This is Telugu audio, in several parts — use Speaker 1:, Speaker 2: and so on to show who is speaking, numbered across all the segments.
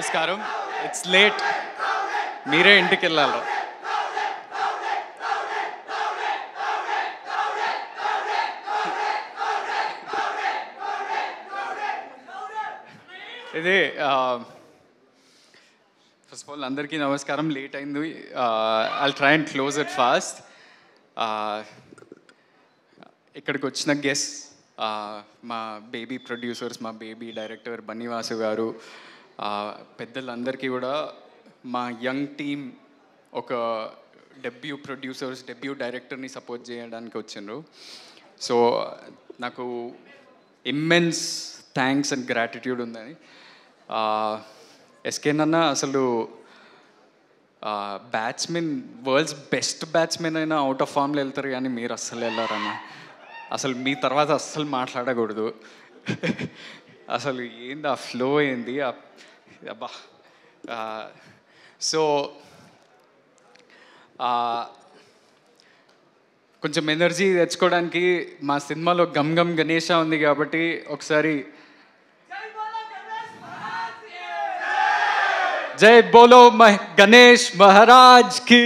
Speaker 1: నమస్కారం. ఇట్స్ లేట్, మీరే ఇంటికి వెళ్ళాలి. ఇది ఫస్ట్ ఆఫ్ ఆల్ అందరికీ నమస్కారం. లేట్ అయింది. I'll try and close it fast. ఇక్కడికి వచ్చిన గెస్ట్ మా బేబీ ప్రొడ్యూసర్స్, మా బేబీ డైరెక్టర్ బన్నీవాసు గారు, పెద్దలందరికీ కూడా మా యంగ్ టీమ్ ఒక డెబ్యూ ప్రొడ్యూసర్స్, డెబ్యూ డైరెక్టర్ని సపోర్ట్ చేయడానికి వచ్చిండ్రు. సో నాకు ఇమ్మెన్స్ థ్యాంక్స్ అండ్ గ్రాటిట్యూడ్ ఉందని. ఎస్కేన్ అన్న అసలు బ్యాట్స్మెన్, వరల్డ్స్ బెస్ట్ బ్యాట్స్మెన్ అయినా అవుట్ ఆఫ్ ఫామ్లో వెళ్తారు, కానీ మీరు అస్సలు వెళ్ళారన్న. అసలు మీ తర్వాత అస్సలు మాట్లాడకూడదు. అసలు ఏంది ఆ ఫ్లో, ఏంది అబ్బా. సో కొంచెం ఎనర్జీ తెచ్చుకోవడానికి మా సినిమాలో గమ్ గమ్ గణేష ఉంది కాబట్టి ఒకసారి జై బోలో గణేష్ మహారాజ్ కి.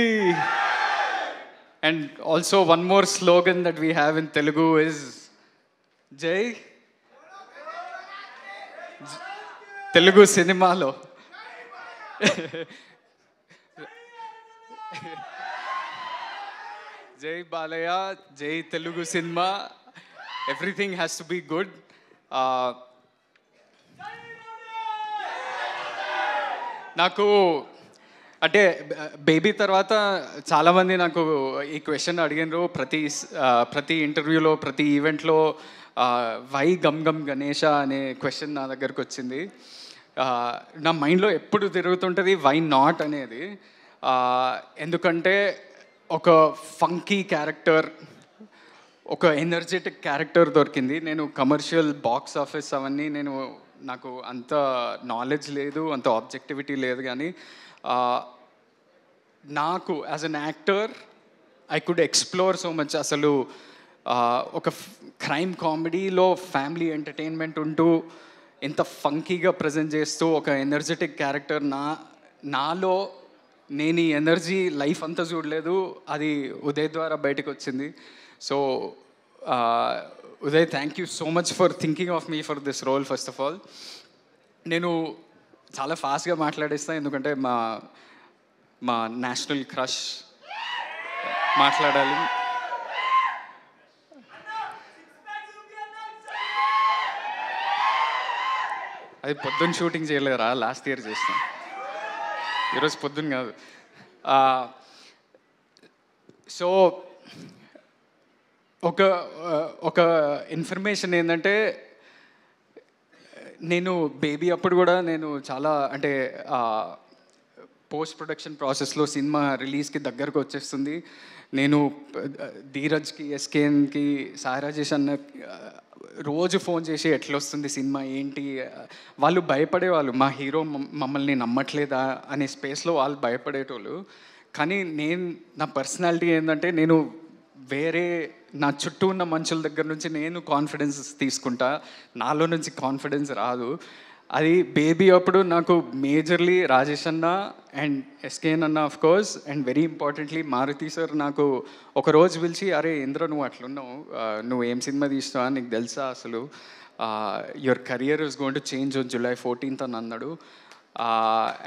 Speaker 1: And also one more slogan that we have in Telugu is Jai Telugu cinema lo Jai Balaya, Jai Telugu cinema. Everything has to be good. నాకు అంటే బేబీ తర్వాత చాలామంది నాకు ఈ క్వశ్చన్ అడిగినారు. ప్రతి ఇంటర్వ్యూలో, ప్రతి ఈవెంట్లో వై గమ్ గమ్ గణేష అనే క్వశ్చన్ నా దగ్గరకు వచ్చింది. నా మైండ్లో ఎప్పుడు తిరుగుతుంటుంది వై నాట్ అనేది. ఎందుకంటే ఒక ఫంకీ క్యారెక్టర్, ఒక ఎనర్జెటిక్ క్యారెక్టర్ దొరికింది. నేను కమర్షియల్ బాక్స్ ఆఫీస్ అవన్నీ నాకు అంత నాలెడ్జ్ లేదు, అంత ఆబ్జెక్టివిటీ లేదు, కానీ నాకు as an actor I could explore so much. అసలు ఒక క్రైమ్ కామెడీలో ఫ్యామిలీ ఎంటర్టైన్మెంట్ ఉంటూ ఎంత ఫంకీగా ప్రజెంట్ చేస్తూ ఒక ఎనర్జెటిక్ క్యారెక్టర్ నాలో నేను ఈ ఎనర్జీ లైఫ్ అంతా చూడలేదు, అది ఉదయ్ ద్వారా బయటకు వచ్చింది. So Uday, thank you so much for thinking of me for this role. First of all నేను చాలా ఫాస్ట్గా మాట్లాడేస్తాను, ఎందుకంటే మా నేషనల్ క్రష్ మాట్లాడాలి. అది పొద్దున్న షూటింగ్ చేయలేరా, లాస్ట్ ఇయర్ చేస్తాం, ఈరోజు పొద్దున్న కాదు. సో ఒక ఇన్ఫర్మేషన్ ఏంటంటే, నేను బేబీ అప్పుడు కూడా నేను చాలా అంటే పోస్ట్ ప్రొడక్షన్ ప్రాసెస్లో సినిమా రిలీజ్కి దగ్గరకు వచ్చేస్తుంది. నేను ధీరజ్కి, ఎస్కేన్కి, సాయిరాజేష్ అన్న రోజు ఫోన్ చేసి ఎట్లా వస్తుంది సినిమా ఏంటి, వాళ్ళు భయపడేవాళ్ళు. మా హీరో మమ్మల్ని నమ్మట్లేదా అనే స్పేస్లో వాళ్ళు భయపడేటోళ్ళు. కానీ నా పర్సనాలిటీ ఏంటంటే, నేను వేరే నా చుట్టూ ఉన్న మనుషుల దగ్గర నుంచి నేను కాన్ఫిడెన్స్ తీసుకుంటా, నాలో నుంచి కాన్ఫిడెన్స్ రాదు. అది బేబీ అప్పుడు నాకు మేజర్లీ రాజేష్ అన్న అండ్ ఎస్కేన్ అన్న of course, and very importantly Maruthi sir నాకు ఒకరోజు పిలిచి, అరే ఇంద్ర నువ్వు అట్లున్నావు, నువ్వు ఏం సినిమా తీస్తావా, నీకు తెలుసా అసలు your career is going to change on July 14th అని అన్నాడు.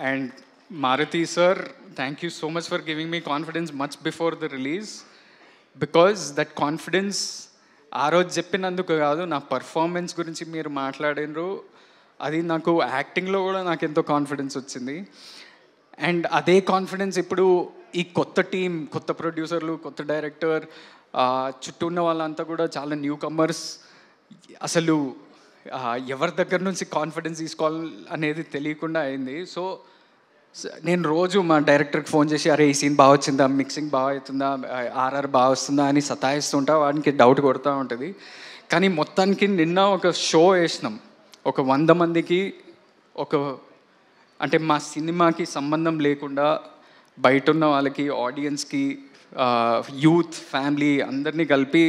Speaker 1: And Maruthi sir, thank you so much for giving me confidence much before the release, because that confidence ఆ రోజు చెప్పినందుకు కాదు, నా పర్ఫార్మెన్స్ గురించి మీరు మాట్లాడినరు, అది నాకు యాక్టింగ్లో కూడా నాకు ఎంతో కాన్ఫిడెన్స్ వచ్చింది. అండ్ అదే కాన్ఫిడెన్స్ ఇప్పుడు ఈ కొత్త టీం, కొత్త ప్రొడ్యూసర్లు, కొత్త డైరెక్టర్, చుట్టూ ఉన్న వాళ్ళంతా కూడా చాలా న్యూ కమర్స్, అసలు ఎవరి దగ్గర నుంచి కాన్ఫిడెన్స్ తీసుకోవాలి అనేది తెలియకుండా అయింది. సో నేను రోజు మా డైరెక్టర్కి ఫోన్ చేసి, అరే ఈ సీన్ బాగా వచ్చిందా, మిక్సింగ్ బాగా అవుతుందా, ఆర్ఆర్ బాగా వస్తుందా అని సతాయిస్తుంటా, వాడికి డౌట్ కొడుతూ ఉంటుంది. కానీ మొత్తానికి నిన్న ఒక షో వేసినాం, ఒక 100 మందికి, అంటే మా సినిమాకి సంబంధం లేకుండా బయట ఉన్న వాళ్ళకి, ఆడియన్స్కి, యూత్, ఫ్యామిలీ అందరినీ కలిపి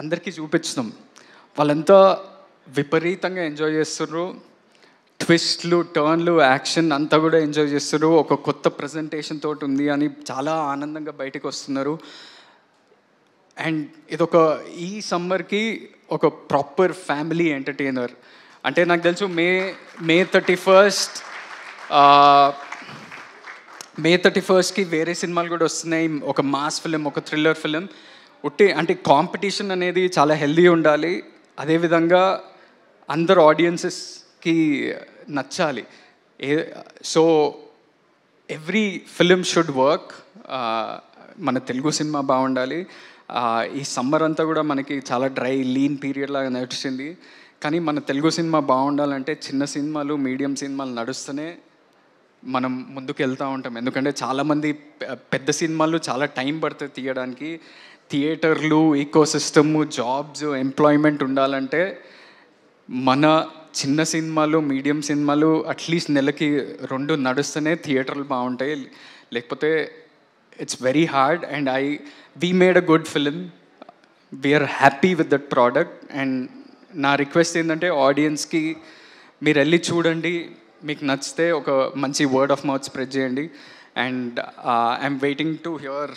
Speaker 1: అందరికీ చూపించినాం. వాళ్ళంతా విపరీతంగా ఎంజాయ్ చేస్తున్నారు. ట్విస్ట్లు, టర్న్లు, యాక్షన్ అంతా కూడా ఎంజాయ్ చేస్తారు. ఒక కొత్త ప్రజెంటేషన్ తోటి ఉంది అని చాలా ఆనందంగా బయటకు వస్తున్నారు. అండ్ ఇదొక ఈ సమ్మర్కి ఒక ప్రాపర్ ఫ్యామిలీ ఎంటర్టైనర్. అంటే నాకు తెలుసు మే 31st వేరే సినిమాలు కూడా వస్తున్నాయి. ఒక మాస్ ఫిలిం, ఒక థ్రిల్లర్ ఫిలిం. అంటే కాంపిటీషన్ అనేది చాలా హెల్దీ ఉండాలి. అదేవిధంగా అందరు ఆడియన్సెస్కి నచ్చాలి. So every film should work. మన తెలుగు సినిమా బాగుండాలి. ఈ సమ్మర్ అంతా కూడా మనకి చాలా డ్రై లీన్ పీరియడ్ లాగా నడిచింది. కానీ మన తెలుగు సినిమా బాగుండాలంటే చిన్న సినిమాలు, మీడియం సినిమాలు నడుస్తూనే మనం ముందుకు వెళ్తూ ఉంటాం. ఎందుకంటే చాలామంది పెద్ద సినిమాలు చాలా టైం పడుతుంది తీయడానికి. థియేటర్లు, ఈకోసిస్టము, జాబ్స్, ఎంప్లాయ్మెంట్ ఉండాలంటే మన చిన్న సినిమాలు, మీడియం సినిమాలు అట్లీస్ట్ నెలకి 2 నడుస్తూనే థియేటర్లు బాగుంటాయి. లేకపోతే it's very hard. And we made a good film. We're happy with that product. And నా రిక్వెస్ట్ ఏంటంటే ఆడియన్స్కి మీరు వెళ్ళి చూడండి, మీకు నచ్చితే ఒక మంచి వర్డ్ ఆఫ్ మౌత్ స్ప్రెడ్ చేయండి. And I'm waiting to hear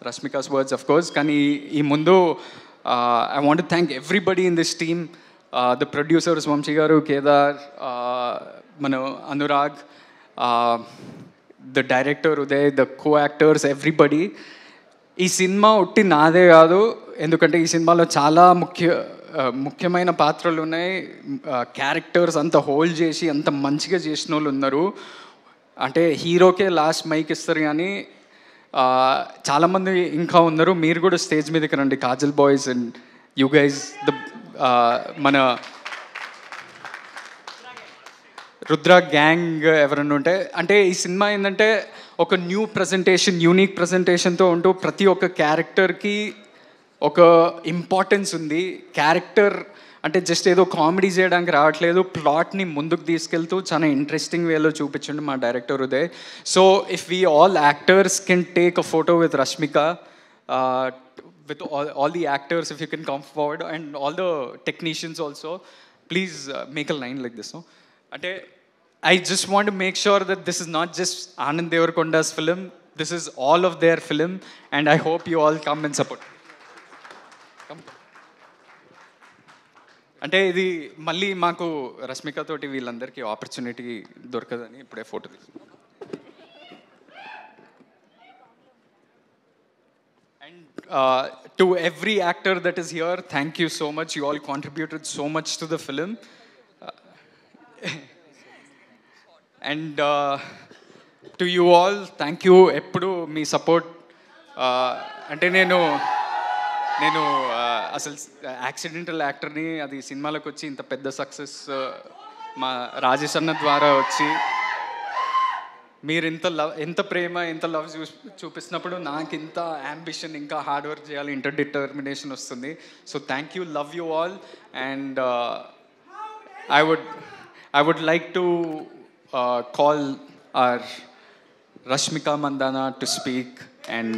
Speaker 1: Rashmika's words of course. కానీ ఈ ముందు I want to thank everybody in this team. The producers Vamsi garu, Kedar, మన Anurag, the director Uday, the co actors, everybody. ఈ సినిమా ఒట్టి నాదే కాదు, ఎందుకంటే ఈ సినిమాలో చాలా ముఖ్యమైన పాత్రలు ఉన్నాయి. క్యారెక్టర్స్ అంత హోల్డ్ చేసి అంత మంచిగా చేసిన వాళ్ళు ఉన్నారు. అంటే హీరోకే లాస్ట్ మైక్ ఇస్తారు, కానీ చాలామంది ఇంకా ఉన్నారు. మీరు కూడా స్టేజ్ మీదకి రండి, Kajal boys and you guys, మన రుద్ర గ్యాంగ్ ఎవరన్నా ఉంటే. అంటే ఈ సినిమా ఏంటంటే ఒక న్యూ ప్రజెంటేషన్, యూనిక్ ప్రజెంటేషన్తో ఉంటూ ప్రతి ఒక్క క్యారెక్టర్కి ఒక ఇంపార్టెన్స్ ఉంది. క్యారెక్టర్ అంటే జస్ట్ ఏదో కామెడీ చేయడానికి రావట్లేదు, ప్లాట్ని ముందుకు తీసుకెళ్తూ చాలా ఇంట్రెస్టింగ్ వేలో చూపించండి మా director Uday. So if we all actors can take a photo with Rashmika, with all the actors, if you can come forward, and all the technicians also, please make a line like this. No? I just want to make sure that this is not just Anand Devarakonda's film, this is all of their film, and I hope you all come and support. Come. అంటే ఇది మళ్ళీ మాకు రష్మిక తోటి వీళ్ళందరికీ ఆపర్చునిటీ దొరకదని ఇప్పుడే ఫోటో తీసుకున్నాం. And to every actor that is here, thank you so much. You all contributed so much to the film. And to you all, thank you. ఎప్పుడు మీ సపోర్ట్. అంటే నేను అసలు యాక్సిడెంటల్ యాక్టర్ని, అది సినిమాలకు వచ్చి ఇంత పెద్ద సక్సెస్ మా రాజేష్ అన్న ద్వారా వచ్చి మీరు ఎంత ప్రేమ, ఎంత లవ్ చూపిస్తున్నప్పుడు నాకు ఇంత యాంబిషన్, ఇంకా హార్డ్ వర్క్ చేయాలి, ఇంత డిటర్మినేషన్ వస్తుంది. So thank you, love you all. And I would like to call our Rashmika Mandana to speak and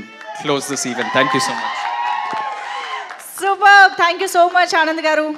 Speaker 1: close this event. Thank you so much.
Speaker 2: Super. Thank you so much, Anand garu.